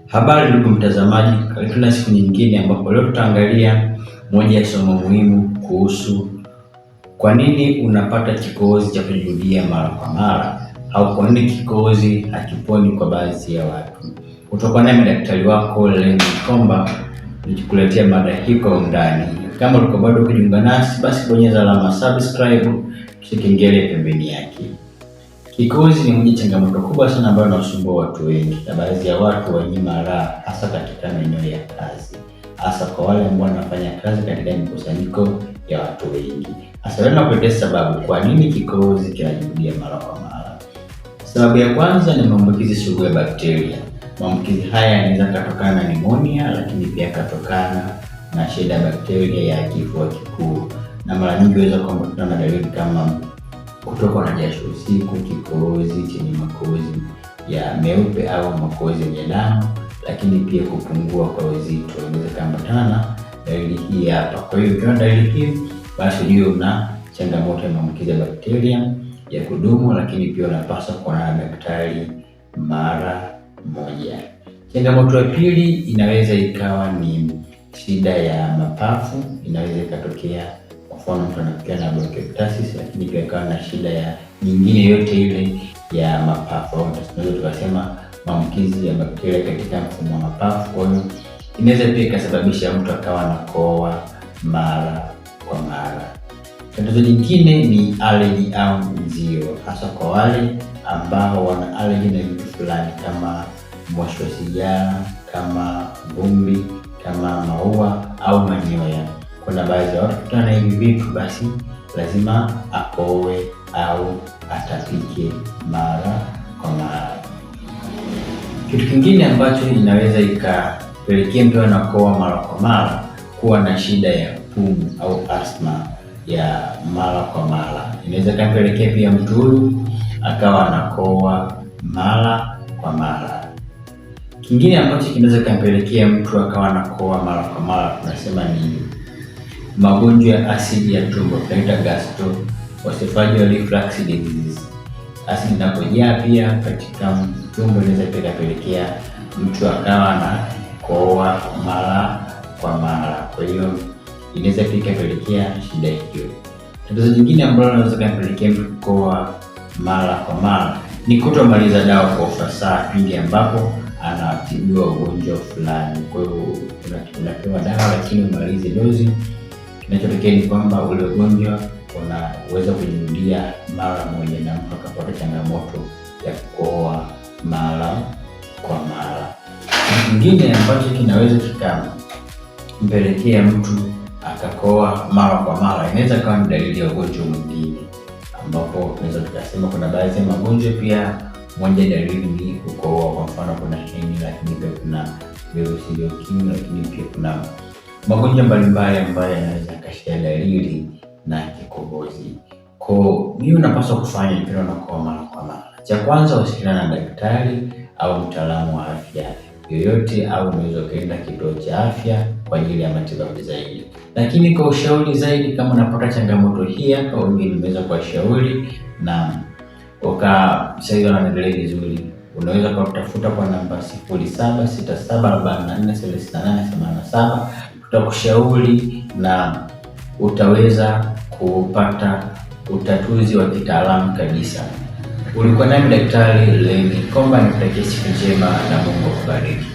Habari ndugu mtazamaji, karibu tena siku nyingine ambapo leo tutaangalia moja ya somo muhimu kuhusu kwa nini unapata kikohozi cha kujirudia mara kwa mara, au kwa nini kikohozi hakiponi kwa baadhi ya watu. Kutoka nami daktari wako Lenny Komba nikikuletea mada hii kwa undani. Kama uko bado kujiunga nasi, basi bonyeza alama subscribe kisha kengele pembeni yake. Kikohozi ni moja changamoto kubwa sana ambayo inasumbua watu wengi, na baadhi ya watu wanyima raha, hasa katika maeneo ya kazi, hasa kwa wale ambao wanafanya kazi katika mikusanyiko ya watu wengi. Sasa leo nakuletea sababu kwa nini kikohozi kinajirudia mara kwa mara. Sababu ya kwanza ni maambukizi sugu ya bakteria. Maambukizi haya yanaweza kutokana na pneumonia, lakini pia kutokana na shida ya bakteria ya kifua kikuu, na mara nyingi huweza kuambatana na dalili kama kutokwa na jasho usiku, kikohozi chenye makozi ya meupe au makozi yenye damu, lakini pia kupungua kwa uzito inaweza kuambatana na dalili hii hapa. Kwa hiyo ukiona dalili hii, basi ujue una changamoto ya maambukizi ya bakteria ya kudumu, lakini pia unapaswa kuonana na daktari mara moja. Changamoto ya pili inaweza ikawa ni shida ya mapafu. Inaweza ikatokea kwa mfano mtu anakuwa na bronchiectasis, lakini pia ikawa na shida ya nyingine yote ile ya mapafu, au tunaweza tukasema maambukizi ya bakteria katika mfumo wa mapafu. Kwa hiyo inaweza pia ikasababisha mtu akawa anakohoa mara kwa mara. Tatizo jingine ni allergy au nzio, hasa kwa wale ambao wana allergy na vitu fulani kama moshi wa sigara, kama vumbi, kama maua au manyoya. Kuna baadhi ya watu kutana na hivi vitu, basi lazima akohoe au atapike mara kwa mara. Kitu kingine ambacho inaweza ikapelekea mtu anakohoa mara kwa mara, kuwa na shida ya pumu au asthma ya mara kwa mara. Inaweza kupelekea pia mtu huyu akawa anakohoa mara kwa mara. Kingine ambacho kinaweza kumpelekea mtu akawa anakohoa mara kwa mara, tunasema ni magonjwa ya asidi ya tumbo, tunaita gastroesophageal reflux disease. Asidi inapojaa pia katika tumbo inaweza kupelekea mtu akawa anakohoa mara kwa mara. Kwa hiyo inaweza kupelekea shida hiyo. Tatizo jingine ambalo linaweza kupelekea mtu kukohoa mara kwa mara ni kutomaliza dawa kwa ufasaha pindi ambapo anatibiwa ugonjwa fulani. Kwa hiyo unapewa dawa lakini umalize dozi, kinachotokea ni kwamba ule ugonjwa unaweza kujirudia mara moja na mtu akapata changamoto ya kukohoa mara kwa mara. Kingine ambacho kinaweza kikampelekea mtu akakohoa mara kwa mara, inaweza kuwa ni dalili ya ugonjwa mwingine, ambapo tunaweza tukasema kuna baadhi ya magonjwa pia moja dalili ni kukohoa. Kwa mfano kuna heni, lakini pia kuna virusi vya ukimwi, lakini pia kuna magonjwa mbalimbali ambayo yanaweza yakashia dalili na kikohozi. Kwa hiyo unapaswa kufanya ikiwa unakohoa mara kwa mara, cha kwanza wasiliana na daktari au mtaalamu wa afya yoyote, au unaweza kaenda kituo cha afya kwa ajili ya matibabu zaidi. Lakini kwa ushauri zaidi, kama unapata changamoto hii hapa, wengine nimeweza kuwashauri na ukasaidiwa na kuendelea vizuri, unaweza kutafuta kwa namba 0767443887. Tutakushauri na utaweza kupata utatuzi wa kitaalamu kabisa. Ulikuwa nami daktari Lenny Komba, nikutakia siku njema na Mungu akubariki.